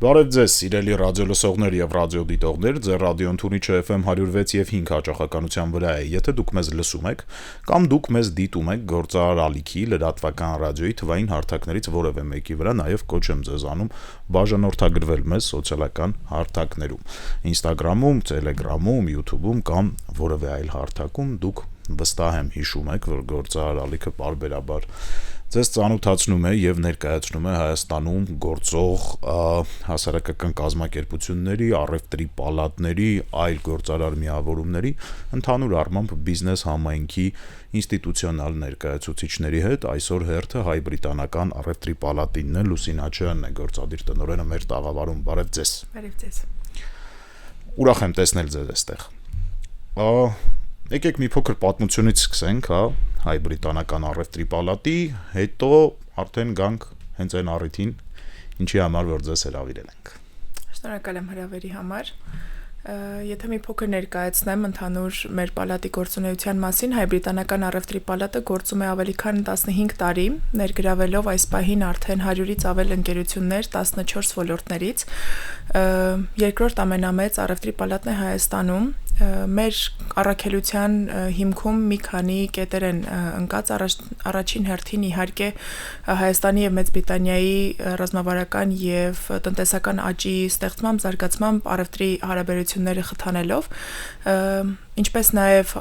Բարև ձեզ, սիրելի ռադիոլսողներ եւ ռադիոդիտողներ, ձեր ռադիոն Թունիչը FM 106 եւ 5 հաճախականության վրա է։ Եթե դուք մեզ լսում եք կամ դուք մեզ դիտում եք գործարար ալիքի լրատվական ռադիոյի թվային հարթակներից որևէ մեկի վրա, նաեւ կոչ եմ ձեզ անում բաժանորդագրվել մեզ սոցիալական հարթակներում, Instagram-ում, Telegram-ում, YouTube-ում կամ որևէ այլ հարթակում դուք վստահ եմ հիշում եք, որ գործարար ալիքը պարբերաբար ձեզ ծանոթացնում է եւ ներկայացնում է Հայաստանում գործող հասարակական կազմակերպությունների, առևտրի պալատների, այլ գործարար միավորումների, ընդհանուր առմամբ բիզնես համայնքի ինստիտուցիոնալ ներկայացուցիչների հետ։ Այսօր հերթը հայ-բրիտանական առևտրի պալատինն է, Լուսին Հաչյանն է գործադիր տնօրենը մեր տաղավարում։ Բարև ձեզ։ Բարև ձեզ։ Ուրախ եմ տեսնել ձեզ այստեղ։ Եկեք մի փոքր պատմությունից սկսենք, հայ-բրիտանական առևտրի պալատի, հետո արդեն գանք հենց այն առիթին, ինչի համար որ ձեզ հրավիրել ենք։ Շնորհակալ եմ հրավերի համար։ Եթե մի փոքր ներկայացնեմ ընդհանուր մեր պալատի գործունեության մասին, հայ-բրիտանական առևտրի պալատը գործում է ավելի քան 15 տարի, ներգրավելով այս պահին արդեն 100-ից ավել ընկերություններ 14 ոլորտներից։ Երկրորդ ամենամեծ առևտրի պալատն է Հայաստանում։ Մեր առաքելության հիմքում մի քանի կետեր են ընկած, առաջին հերթին իհարկե Հայաստանի եւ Մեծ Բրիտանիայի ռազմավարական եւ տնտեսական աճի ստեղծմամբ, զարգացմամբ առևտրի հարաբերությունները խթանելով, ինչպես նաեւ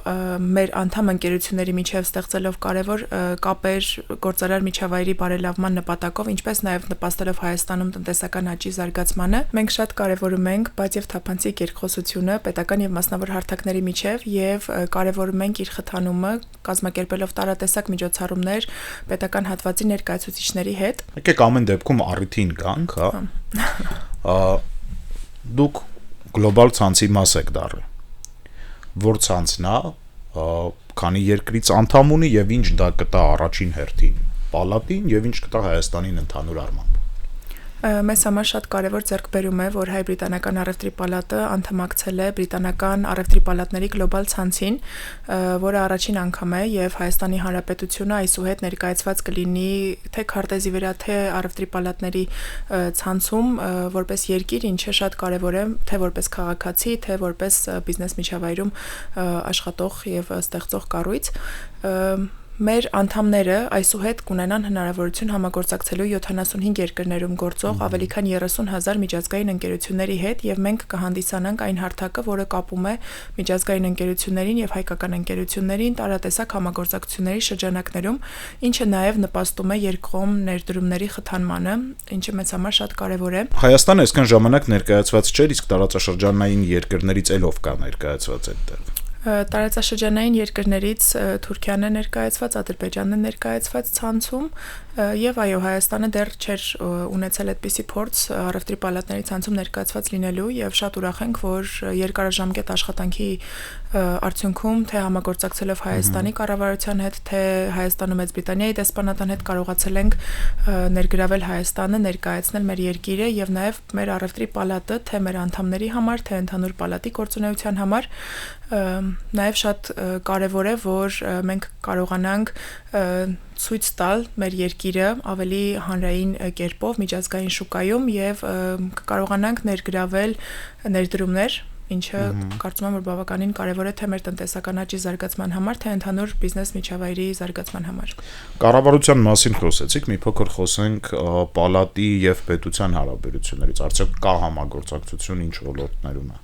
մեր անդամ ընկերությունների միջև ստեղծելով կարևոր կապեր գործարար միջավայրի բարելավման նպատակով, ինչպես նաեւ նպաստելով Հայաստանում տնտեսական աճի զարգացմանը, մենք շատ կարևորում ենք բաց եւ թափանցիկ երկխոսությունը պետական եւ մասնավոր հարթակների միջև եւ կարևորում ենք իր խթանումը կազմակերպելով տարատեսակ միջոցառումներ պետական հատվածի ներկայացուցիչների հետ։ Եկեք ամեն դեպքում առիթին գանք, Դուք գլոբալ ցանցի մաս եք դառել։ Որ ցանցն է, քանի երկրից անդամ ունի եւ ինչ դա կտա առաջին հերթին պալատին եւ ինչ կտա Հայաստանին ընդհանուր առմամբ։ Մեզ համար շատ կարևոր ձեռքբերում է, որ հայ-բրիտանական առևտրի պալատը անդամակցել է բրիտանական առևտրի պալատների գլոբալ ցանցին, որը առաջին անգամ է եւ Հայաստանի Հանրապետությունը այսուհետ ներկայացված կլինի թե քարտեզի վրա, թե առևտրի պալատների ցանցում որպես երկիր, ինչը շատ կարևոր է, թե որպես քաղաքացի, թե որպես բիզնես միջավայրում աշխատող եւ ստեղծող կառույց։ Մեր անդամները այսուհետ կունենան հնարավորություն համագործակցելու 75 երկրներում գործող ավելի քան 30,000 միջազգային ընկերությունների հետ եւ մենք կհանդիսանանք այն հարթակը, որը կապում է միջազգային ընկերություններին եւ հայկական ընկերություններին տարատեսակ համագործակցությունների շրջանակներում, ինչը նաեւ նպաստում է երկկողմ ներդրումների խթանմանը, ինչը մեծ համար շատ կարեւոր է։ Հայաստանը այսքան ժամանակ ներկայացված չէր, իսկ տարածաշրջանային երկրներից ելով կա ներկայացված այդտեղ։ Տարածաշրջանային երկրներից Թուրքիան է ներկայացված, Ադրբեջանն է ներկայացված ցանցում եւ այո Հայաստանը դեռ չէր ունեցել այդպիսի փորձ առևտրի պալատների ցանցում ներկայացված լինելու եւ շատ ուրախ ենք, որ երկարաժամկետ աշխատանքի արդյունքում թե համագործակցելով Հայաստանի կառավարության հետ, թե Հայաստանում Մեծ Բրիտանիայի դեսպանատան հետ կարողացել ենք ներգրավել Հայաստանը, ներկայացնել մեր երկիրը եւ նաեւ մեր առևտրի պալատը թե մեր անդամների համար, թե ընդհանուր պալատի գործունեության համար Նաև շատ կարևոր է, որ մենք կարողանանք ցույց տալ մեր երկիրը ավելի հանրային կերպով միջազգային շուկայում եւ կարողանանք ներգրավել ներդրումներ, ինչը կարծում եմ որ բավականին կարևոր է թե մեր տնտեսական աճի զարգացման համար, թե ընդհանուր բիզնես միջավայրի զարգացման համար։ Կառավարության մասին խոսեցիք, մի փոքր խոսենք պալատի եւ պետության հարաբերություններից։ Արդյոք կա համագործակցություն ինչ ոլորտներում է։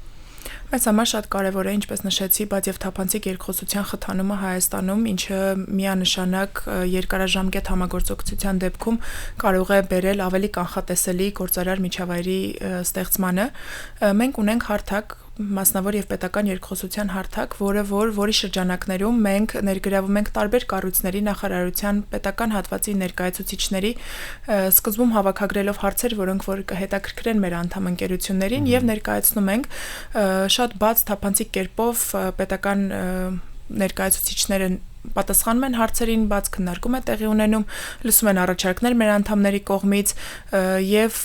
Մեծ համար շատ կարևոր է, ինչպես նշեցի, բաց եւ թափանցիկ երկխոսության խթանումը Հայաստանում, ինչը միանշանակ երկարաժամկետ համագործակցության դեպքում կարող է բերել ավելի կանխատեսելի գործարար միջավայրի ստեղծմանը։ Մենք ունենք հարթակ մասնավոր եւ պետական երկխոսության հարթակ, որի շրջանակներում մենք ներգրավում ենք տարբեր կառույցների նախարարության պետական հատվածի ներկայացուցիչների սկզբում հավաքագրելով հարցեր, որոնք որ կհետաքրքրեն մեր անդամ ընկերություններին եւ ներկայացնում ենք շատ բաց թափանցիկ կերպով պետական ներկայացուցիչները պատասխանում են հարցերին, բաց քննարկում է տեղի ունենում, լսում են առաջարկներ մեր անդամների կողմից եւ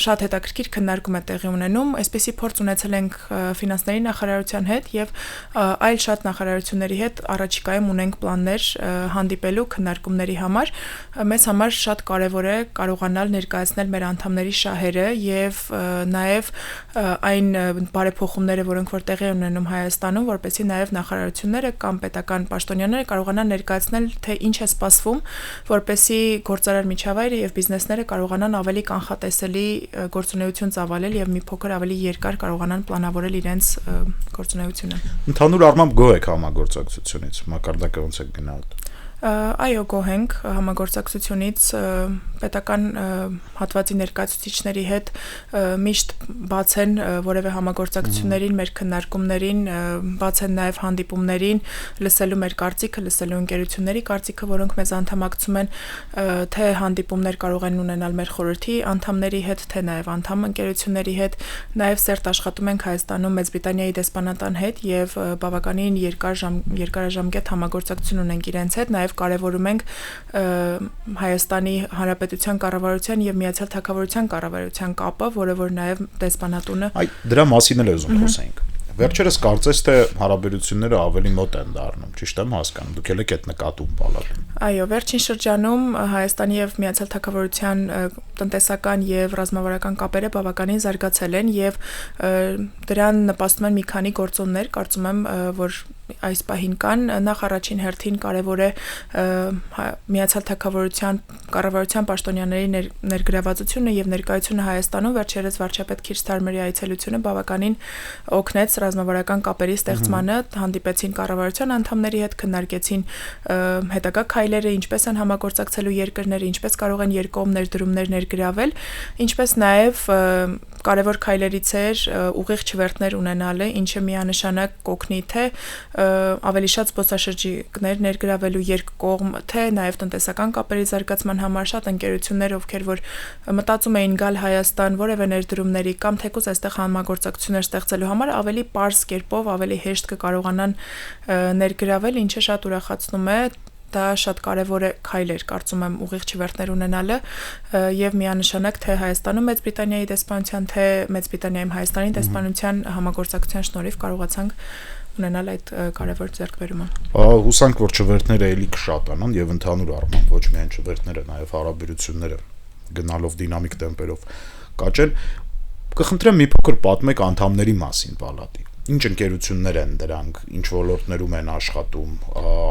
շատ հետաքրքիր քննարկում է տեղի ունենում։ Այսպեսի փորձ ունեցել ենք ֆինանսների նախարարության հետ եւ այլ շատ նախարարությունների հետ առաջիկայում ունենք պլաններ հանդիպելու քննարկումների համար։ Մեզ համար շատ կարեւոր է կարողանալ ներկայացնել մեր անդամների շահերը եւ նաեւ այն բարեփոխումները, որոնք որ տեղի ունենում Հայաստանում, որպեսզի նաեւ նախարարությունները կամ պետական պաշտոնյաները կարողանան ներկայացնել, թե ինչ է սպասվում, որպեսզի գործարար միջավայրը եւ բիզնեսները կարողանան ավելի կանխատեսելի գործունեություն ծավալել եւ մի փոքր ավելի երկար կարողանան պլանավորել իրենց գործունեությունը։ Ընդհանուր առմամբ գոհ եք համագործակցությունից, մակարդակը ոնց է գնահատում։ Այո, գոհ ենք համագործակցությունից պետական հատվածի ներկայացուցիչների հետ միշտ բաց են որևէ համագործակցություններին, մեր քննարկումներին, բաց են նաև հանդիպումներին, լսելու մեր կարծիքը, լսելու ընկերությունների կարծիքը, որոնք մեզ անդամակցում են, թե հանդիպումներ կարող են ունենալ մեր խորհրդի անդամների հետ, թե նաև անդամ ընկերությունների հետ, նաև սերտ աշխատում ենք Հայաստանում Մեծ Բրիտանիայի դեսպանատան հետ եւ բավականին երկարաժամկետ համագործակցություն ունենք իրենց հետ, նաև կարևորում ենք Հայաստանի Հանրապետության կառավարության եւ Միացյալ Թագավորության կառավարության կապը, որը որ նաև դեսպանատունը։ Դրա մասին էլ ուզում խոսենք։ Վերջերս կարծես թե հարաբերությունները ավելի մոտ են դառնում, ճիշտ եմ հասկանում, դուք եք այդ նկատում պալատում։ Այո, վերջին շրջանում Հայաստանի եւ Միացյալ Թագավորության տնտեսական եւ ռազմավարական կապերը բավականին զարգացել են եւ դրան նպաստում են մի քանի գործոններ, կարծում եմ, որ այս պահին կան, նախ առաջին հերթին կարևոր է Միացյալ Թագավորության կառավարության պաշտոնյաների ներգրավվածությունը եւ ներկայությունը Հայաստանում, վերջերս վարչապետ Քիր Սթարմերի այցելությունը բավականին օգնեց ռազմավարական կապերի ստեղծմանը, հանդիպեցին կառավարության անդամների հետ, քննարկեցին հետագա քայլերը, ինչպես են համագործակցելու երկրները, ինչպես կարող են երկկողմ ներդրումներ ներգրավել, ինչպես նաեւ կարևոր քայլերից էր ուղիղ չվերթներ ունենալը, ինչը միանշանակ կօգնի թե ավելի շատ զբոսաշրջիկներ ներգրավելու երկկողմ, թե նաև տնտեսական կապերի զարգացման համար շատ ընկերություններ, ովքեր որ մտածում էին գալ Հայաստան որևէ ներդրումների կամ թեկուզ այստեղ համագործակցություններ ստեղծելու համար, ավելի պարզ կերպով, ավելի հեշտ կկարողանան ներգրավել, ինչը շատ ուրախացնում է։ Դա շատ կարևոր է քայլեր, կարծում եմ, ուղիղ չվերթներ ունենալը եւ միանշանակ թե Հայաստանում Մեծ Բրիտանիայի դեսպանության, թե Մեծ Բրիտանիայում Հայաստանի դեսպանության համագործակցության շնորհիվ կարողացանք ունենալ այդ կարևոր ձեռքբերումը։ Հուսանք, որ չվերթները էլի կշատանան եւ ընդհանուր առմամբ ոչ միայն չվերթները, նաեւ հարաբերությունները գնալով դինամիկ տեմպերով կաճեն։ Կխնդրեմ մի փոքր պատմեք անդամների մասին պալատի։ Ինչ ընկերություններ են դրանք, ինչ ոլորտներում են աշխատում,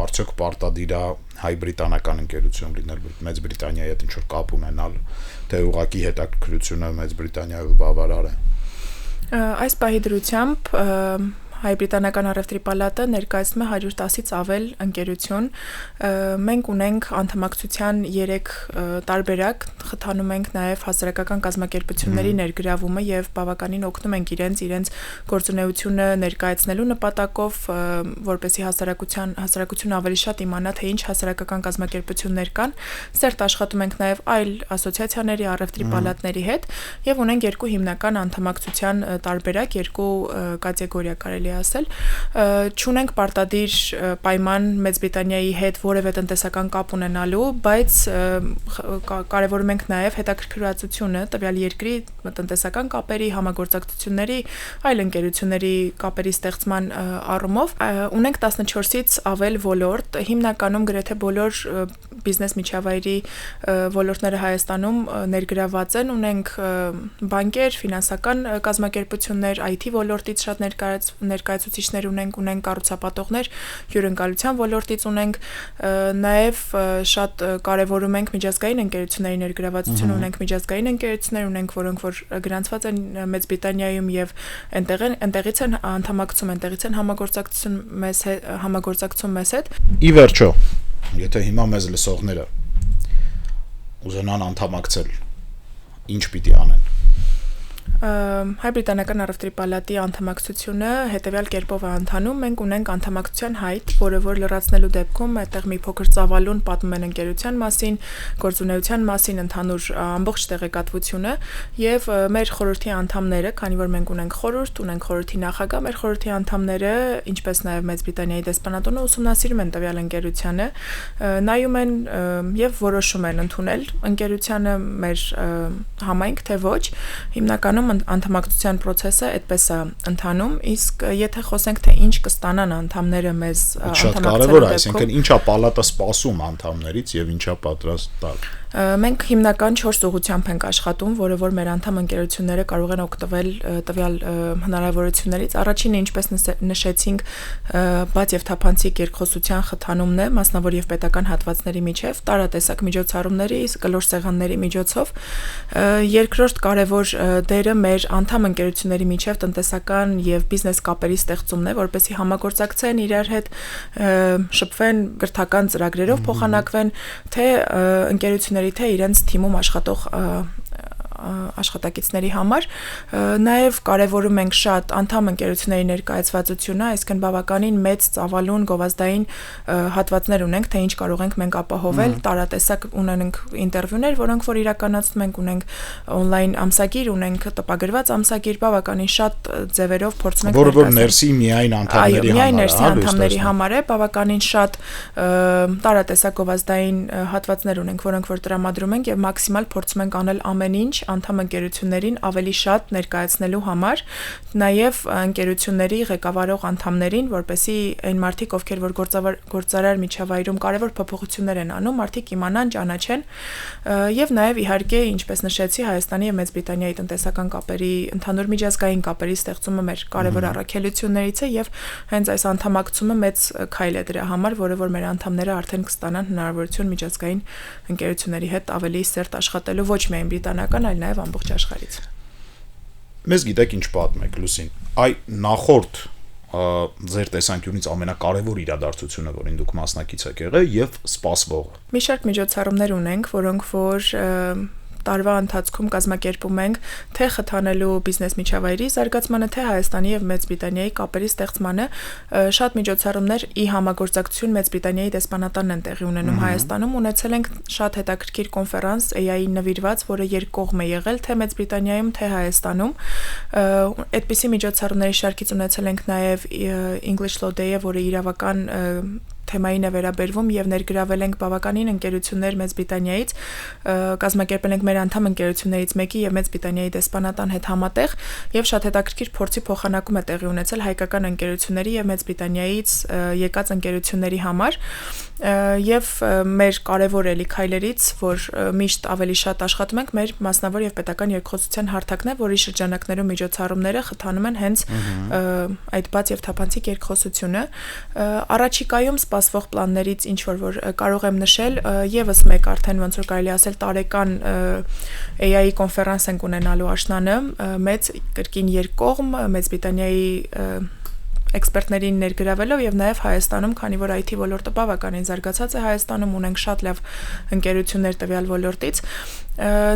արդյոք պարտադիր է հայ-բրիտանական ընկերություն լինել Մեծ Բրիտանիայի հետ ինչ-որ կապ ունենալ, թե ուղղակի հետաքրքրությունը Մեծ Բրիտանիայով բավարար է։ Այս պահի դրությամբ Հայ-բրիտանական առևտրի պալատը ներկայացնում է 110-ից ավել ընկերություն։ Մենք ունենք անդամակցության 3 տարբերակ, խթանում ենք նաև հասարակական կազմակերպությունների ներգրավումը եւ բավականին օգնում ենք իրենց գործունեությունը ներկայացնելու նպատակով, որպեսզի հասարակությունը ավելի շատ իմանա, թե ինչ հասարակական կազմակերպություններ կան։ Սերտ աշխատում ենք նաև այլ ասոցիացիաների, առևտրի պալատների հետ եւ ունենք 2 հիմնական անդամակցության տարբերակ, 2 կատեգորիա կարելի ասել, չունենք պարտադիր պայման Մեծ Բրիտանիայի հետ որևէ տնտեսական կապ ունենալու, բայց կարևորում ենք նաև հետաքրքրվածությունը տվյալ երկրի տնտեսական կապերի, համագործակցությունների, այլ ընկերությունների կապերի ստեղծման առումով։ Ունենք 14-ից ավել ոլորտ, հիմնականում գրեթե բոլոր բիզնես միջավայրի ոլորտները Հայաստանում ներգրավված են, ունենք բանկեր, ֆինանսական կազմակերպություններ, IT ոլորտից շատ ներկայացուցիչներ ունենք կառուցապատողներ, հյուրընկալության ոլորտից ունենք, նաև շատ կարևորում ենք միջազգային ընկերությունների ներգրավվածություն, ունենք միջազգային ընկերություններ, ունենք որոնք որ գրանցված են Մեծ Բրիտանիայում եւ այնտեղից են անդամակցում, այնտեղից են համագործակցում մեզ հետ։ Ի վերջո, եթե հիմա մեզ լսողները ուզենան անդամակցել, ինչ պիտի անեն։ Հայ բրիտանական առևտրի պալատի անդամակցությունը հետևյալ կերպով է ընթանում. մենք ունենք անդամակցության հայտ, որը որ լրացնելու դեպքում այդտեղ մի փոքր ծավալուն պատմում են ընկերության մասին, գործունեության մասին, ընդհանուր ամբողջ տեղեկատվությունը եւ մեր խորհրդի անդամները, քանի որ մենք ունենք խորհուրդ, ունենք խորհրդի նախագահ, մեր խորհրդի անդամները, ինչպես նաեւ Մեծ Բրիտանիայի դեսպանատունը ուսումնասիրում են տվյալ ընկերությանը, նայում են եւ որոշում են ընդունել ընկերությանը մեր համայնք թե ոչ, հիմնականում անդամակցության process-ը այդպես է ընթանում, իսկ եթե խոսենք թե ինչ կստանան անդամները մեզ շատ կարևոր է, այսինքն ինչա պալատը սպասում անդամներից եւ ինչա պատրաստ տալ։ Մենք հիմնական 4 ուղղությամբ ենք աշխատում, որը որ մեր անդամ ընկերությունները կարող են օգտվել տվյալ հնարավորություններից։ Առաջինը, ինչպես նշեցինք, բաց եւ թափանցիկ երկխոսության խթանումն է, մասնավոր եւ պետական հատվածների միջև, տարատեսակ միջոցառումների, կլոր սեղանների միջոցով։ Երկրորդ կարևոր դերը մեր անդամ ընկերությունների միջև տնտեսական եւ բիզնես կապերի ստեղծումն է, որպեսզի համագործակցեն իրար հետ, շփվեն կրթական ծրագրերով, փոխանակվեն թե ընկերությունների թե իրենց թիմում աշխատող աշխատակիցների համար, նաև կարևորում ենք շատ անդամ ընկերությունների ներկայացվածությունը, այսինքն բավականին մեծ ծավալուն գովազդային հատվածներ ունենք, թե ինչ կարող ենք մենք ապահովել, տարատեսակ ունենք ինտերվյուներ, որոնք որ իրականացնում ենք, ունենք on-line ամսագիր, ունենք տպագրված ամսագիր, բավականին շատ ձևերով փորձում ենք որը որ ներսի միայն անդամների համար է, միայն ներսի անդամների համար է, բավականին շատ տարատեսակ գովազդային հատվածներ ունենք, որոնք որ տրամադրում ենք եւ մաքսիմալ փորձում ենք անել ամեն ինչ անդամ ընկերություններին ավելի շատ ներկայացնելու համար, նաև ընկերությունների ղեկավարող անդամներին, որպեսզի այն մարդիկ, ովքեր որ գործարար միջավայրում կարևոր փոփոխություններ են անում, մարդիկ իմանան, ճանաչեն, եւ նաև իհարկե, ինչպես նշեցի, Հայաստանի եւ Մեծ Բրիտանիայի տնտեսական կապերի, ընդհանուր միջազգային կապերի ստեղծումը մեր կարևոր առաքելություններից է եւ հենց այս անդամակցումը մեծ քայլ է դրա համար, որը որ մեր անդամները արդեն կստանան հնարավորություն միջազգային ընկերությունների հետ ավելի սերտ աշխատելու ոչ միայն բրիտանական, այլ նաև ամբողջ աշխարհից։ Մեզ գիտեք ինչ պատմեք, Լուսին, այ նախորդ ձեր տեսանկյունից ամենակարևոր իրադարձությունը, որին դուք մասնակից եք եղել եւ սպասվողը։ Մի շարք միջոցառումներ ունենք, որոնք որ տարվա ընթացքում կազմակերպում ենք թե խթանելու բիզնես միջավայրի զարգացմանը, թե Հայաստանի եւ Մեծ Բրիտանիայի կապերի ստեղծմանը, շատ միջոցառումներ ի համագործակցություն Մեծ Բրիտանիայի դեսպանատանն են տեղի ունենում Հայաստանում, ունեցել ենք շատ հետաքրքիր կոնֆերանս AI-ին նվիրված, որը երկկողմ է եղել թե Մեծ Բրիտանիայում, թե Հայաստանում։ Այդպիսի միջոցառումների շարքից ունեցել ենք նաեւ English Law Day-ը, որը իրավական թեմային է վերաբերվում եւ ներգրավել ենք բավականին ընկերություններ Մեծ Բրիտանիայից, կազմակերպել ենք մեր անդամ ընկերություններից մեկի եւ Մեծ Բրիտանիայի դեսպանատան հետ համատեղ եւ շատ հետաքրքիր փորձի փոխանակում է տեղի ունեցել հայկական ընկերությունների եւ Մեծ Բրիտանիայից եկած ընկերությունների համար եւ մեր կարևոր էլի քայլերից, որ միշտ ավելի շատ աշխատում ենք, մեր մասնավոր եւ պետական երկխոսության հարթակն է, որի շրջանակներում միջոցառումները խթանում են հենց այդ բաց եւ թափանցիկ երկխոսությունը։ Առաջիկայում սպասվող պլաններից ինչ որ կարող եմ նշել, եւս մեկ արդեն ոնց որ կարելի ասել տարեկան AI կոնֆերանս ենք ունենալու աշնանը, մեծ կրկին երկկողմ Մեծ Բրիտանիայի էքսպերտներին ներգրավելով եւ նաեւ Հայաստանում, քանի որ IT ոլորտը բավականին զարգացած է Հայաստանում, ունենք շատ լավ ընկերություններ տվյալ ոլորտից,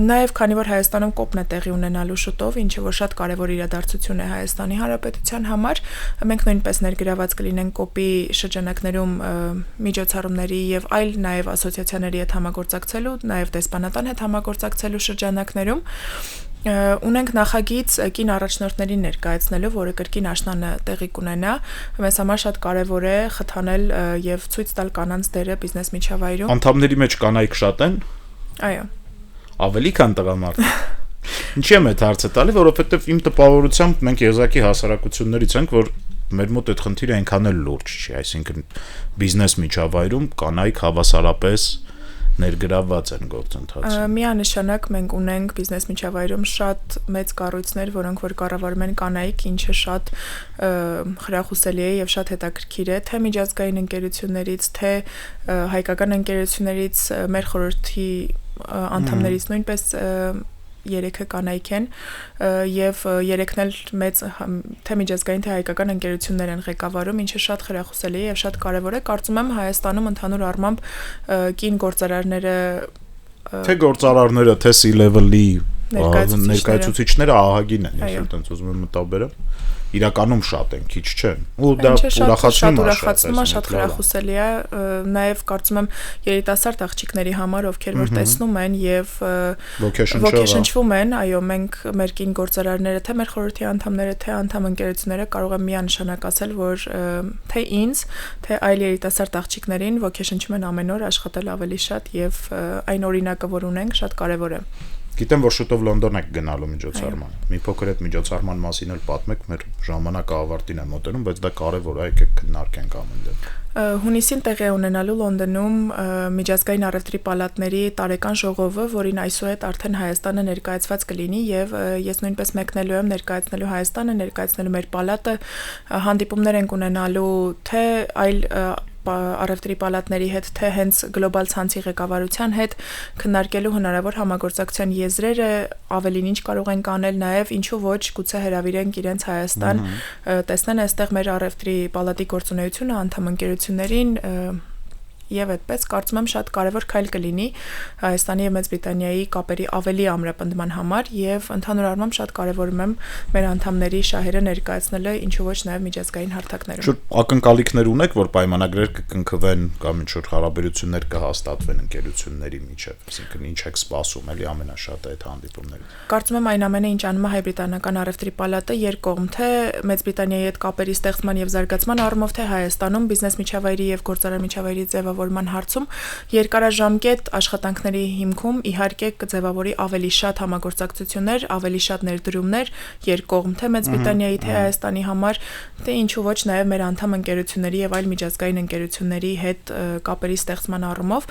նաեւ քանի որ Հայաստանում կոպն է տեղի ունենալու շուտով, ինչը որ շատ կարեւոր իրադարձություն է Հայաստանի Հանրապետության համար, մենք նույնպես ներգրաված կլինենք կոպի շրջանակներում միջոցառումների եւ այլ նաեւ ասոցիացիաների հետ համագործակցելու, նաեւ դեսպանատան հետ համագործակցելու շրջանակներում ունենք նախագիծ կին առաջնորդներին ներկայացնելու, որը կրկին աշնանը տեղի կունենա, մեզ համար շատ կարևոր է խթանել եւ ցույց տալ կանանց դերը բիզնես միջավայրում։ Անդամների մեջ կանայք շատ են։ Այո։ Ավելի քան տղամարդ։ Ինչի՞ եմ այդ հարցը տալի, որովհետեւ իմ տպավորությամբ մենք եզակի հասարակություններից ենք, որ մեր մոտ այդ խնդիրը այնքան էլ լուրջ չի, այսինքն բիզնես միջավայրում կանայք հավասարապես ներգրավված են գործընթացում։ Միանշանակ մենք ունենք բիզնես միջավայրում շատ մեծ կառույցներ, որոնք որ կառավարում են կանայք, ինչը շատ խրախուսելի է եւ շատ հետաքրքիր է, թե միջազգային ընկերություններից, թե հայկական ընկերություններից, մեր խորհրդի անդամներից նույնպես 3-ը կանայք են եւ 3-ն էլ մեծ թե միջազգային թե հայկական ընկերություններ են ղեկավարում, ինչը շատ խրախուսելի է եւ շատ կարեւոր է։ Կարծում եմ Հայաստանում ընդհանուր առմամբ կին գործարարները թե գործարարները, թե C-level-ի ներկայացուցիչները ահագին են, ես այդպես ուզում եմ մտաբերեմ։ Իրականում շատ են, քիչ չեն։ Ու դա ուրախացնում է, շատ խրախուսելի է, նաև կարծում եմ երիտասարդ աղջիկների համար, ովքեր որ տեսնում են եւ ոգեշնչվում են, այո, մենք մեր կին գործարարները, թե մեր խորհրդի անդամները, թե անդամ ընկերությունները կարող են միանշանակ ասել, որ թե ինձ, թե այլ երիտասարդ աղջիկներին ոգեշնչում են ամեն օր աշխատել ավելի շատ եւ այն օրինակը, որ ունենք, շատ կարեւոր է։ Գիտեմ, որ շուտով Լոնդոն եք գնալու միջոցառման։ Մի փոքր այդ միջոցառման մասին էլ պատմեք, մեր ժամանակը ավարտին է մոտենում, բայց դա կարևոր է, եկեք քննարկենք ամեն դեպքում։ Հունիսին տեղի ունենալու Լոնդոնում միջազգային առևտրի պալատների տարեկան ժողովը, որին այսուհետ արդեն Հայաստանը ներկայացված կլինի եւ ես նույնպես մեկնելու եմ ներկայացնելու Հայաստանը, ներկայացնելու մեր պալատը, հանդիպումներ ենք ունենալու թե այլ առևտրի պալատների հետ, թե հենց գլոբալ ցանցի ղեկավարության հետ քննարկելու հնարավոր համագործակցության եզրերը, ավելին ինչ կարող ենք անել, նաև ինչու ոչ գուցե հրավիրենք իրենց Հայաստան, տեսնեն այստեղ մեր առևտրի պալատի գործունեությունը, անդամ ընկերություններին եւ այդպես կարծում եմ շատ կարեւոր քայլ կլինի Հայաստանի եւ Մեծ Բրիտանիայի կապերի ավելի ամրապնդման համար եւ ընդհանուր առմամբ շատ կարեւորում եմ մեր անդամների շահերը ներկայացնելը, ինչու ոչ նաեւ միջազգային հարթակներում։ Շուտ ակնկալիքներ ունեք, որ պայմանագրեր կկնքվեն կամ ինչ-որ հարաբերություններ կհաստատվեն ընկերությունների միջեւ, այսինքն ինչ եք սպասում էլի ամենաշատը այդ հանդիպումներից։ Կարծում եմ այն ամենը, ինչ անում է Հայ-բրիտանական առևտրի պալատը երկկողմ, թե Մեծ Բրիտանիայի հետ կապերի ստեղծման եւ զարգացման առումով, թե Հայաստանում բիզնես միջավայրի եւ գործարար միջավայրի ձևավորման հարցում երկարաժամկետ աշխատանքների հիմքում իհարկե կձևավորի ավելի շատ համագործակցություններ, ավելի շատ ներդրումներ երկկողմ, թե Մեծ Բրիտանիայի, թե Հայաստանի համար, թե ինչու ոչ նաև մեր անդամ ընկերությունների եւ այլ միջազգային ընկերությունների հետ կապերի ստեղծման առումով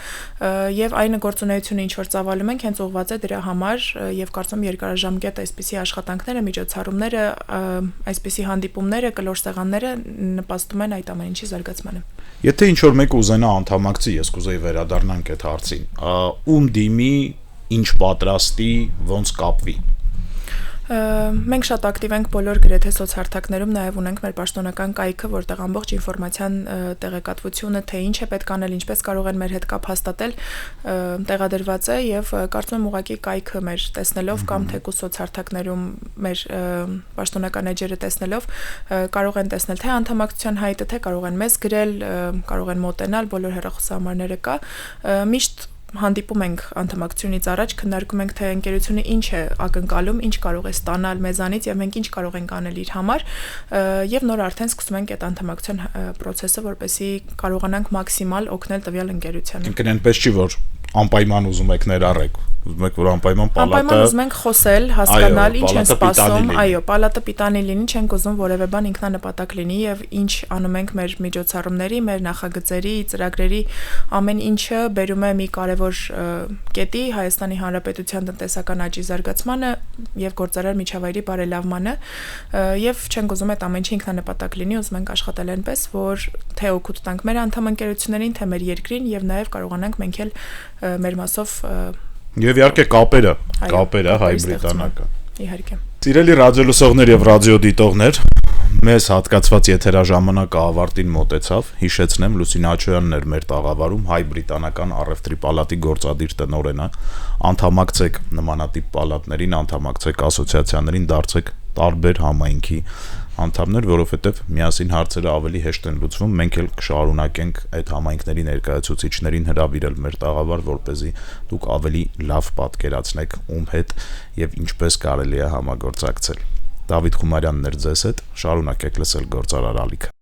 եւ այն գործունեությունը, ինչ որ ծավալում ենք, հենց ուղղված է դրա համար եւ կարծում եմ երկարաժամկետ այսպիսի աշխատանքները, միջոցառումները, այսպիսի հանդիպումները, կլոր սեղանները նպաստում են այդ ամեն ինչի զարգացմանը։ Եթե ինչ որ մեկը ուզենա անդամակցի, ես կուզեի վերադառնանք այդ հարցին, ում դիմի, ինչ պատրաստի, ոնց կապվի։ Մենք շատ ակտիվ ենք բոլոր գրեթե սոցհարթակներում, նաև ունենք մեր պաշտոնական կայքը, որտեղ ամբողջ ինֆորմացիան տեղեկատվությունը, թե ինչ է պետք անել, ինչպես կարող են մեր հետ կապ հաստատել, տեղադրված է եւ կարծում եմ ուղղակի կայքը մեր տեսնելով կամ թեկուզ սոցհարթակներում մեր պաշտոնական էջերը տեսնելով կարող են տեսնել թե անդամակցության հայտը, թե կարող են մեզ գրել, կարող են մոտենալ, բոլոր հեռախոսահամարները կա, միշտ հանդիպում ենք անդամակցությունից առաջ, քննարկում ենք թե ընկերությունը ինչ է ակնկալում, ինչ կարող է ստանալ մեզանից եւ մենք ինչ կարող ենք անել իր համար եւ նոր արդեն սկսում ենք այդ անդամակցության process-ը, որպեսզի կարողանանք մաքսիմալ օգնել տվյալ ընկերությանը։ Ինքն այնպես չի, որ անպայման ուզում եք ներառեք, ուզում եք որ անպայման պալատը ուզում ենք խոսել, հասկանալ, ինչ են սպասում, այո, պալատը պիտանի լինի, չենք ուզում որևէ բան ինքնանպատակ լինի եւ ինչ անում ենք մեր միջոցառումների, մեր նախագծերի, ծրագրերի ամեն ինչը բերում է մի կարևոր կետի Հայաստանի Հանրապետության տնտեսական աճի զարգացմանը եւ գործարար միջավայրի բարելավմանը եւ չենք ուզում այդ ամեն ինչը ինքնանպատակ լինի, ուզում ենք աշխատել այնպես, որ թե օգուտ տանք մեր անդամ ընկերություններին, թե մեր երկրին եւ նաեւ կարողանանք մենք էլ մեր մասով եւ իհարկե կապերը հայ-բրիտանական իհարկե։ Սիրելի ռադիոլսողներ եւ ռադիոդիտողներ, մեզ հատկացված եթերաժամանակը ավարտին մոտեցավ։ Հիշեցնեմ, Լուսինե Աչոյանն էր մեր տաղավարում, Հայ-բրիտանական առևտրի պալատի գործադիր տնօրենը։ Անդամակցեք նմանատիպ պալատներին, անդամակցեք ասոցիացիաներին, դարձեք տարբեր համայնքի անդամներ, որովհետև միասին հարցերը ավելի հեշտ են լուծվում։ Մենք էլ կշարունակենք այդ համայնքների ներկայացուցիչներին հրավիրել մեր տաղավար, որպեսզի դուք ավելի լավ պատկերացնեք ում հետ եւ ինչպես կարելի է համագործակցել։ Դավիթ Խումարյանն էր ձեզ հետ, շարունակեք լսել Գործարար ալիքը։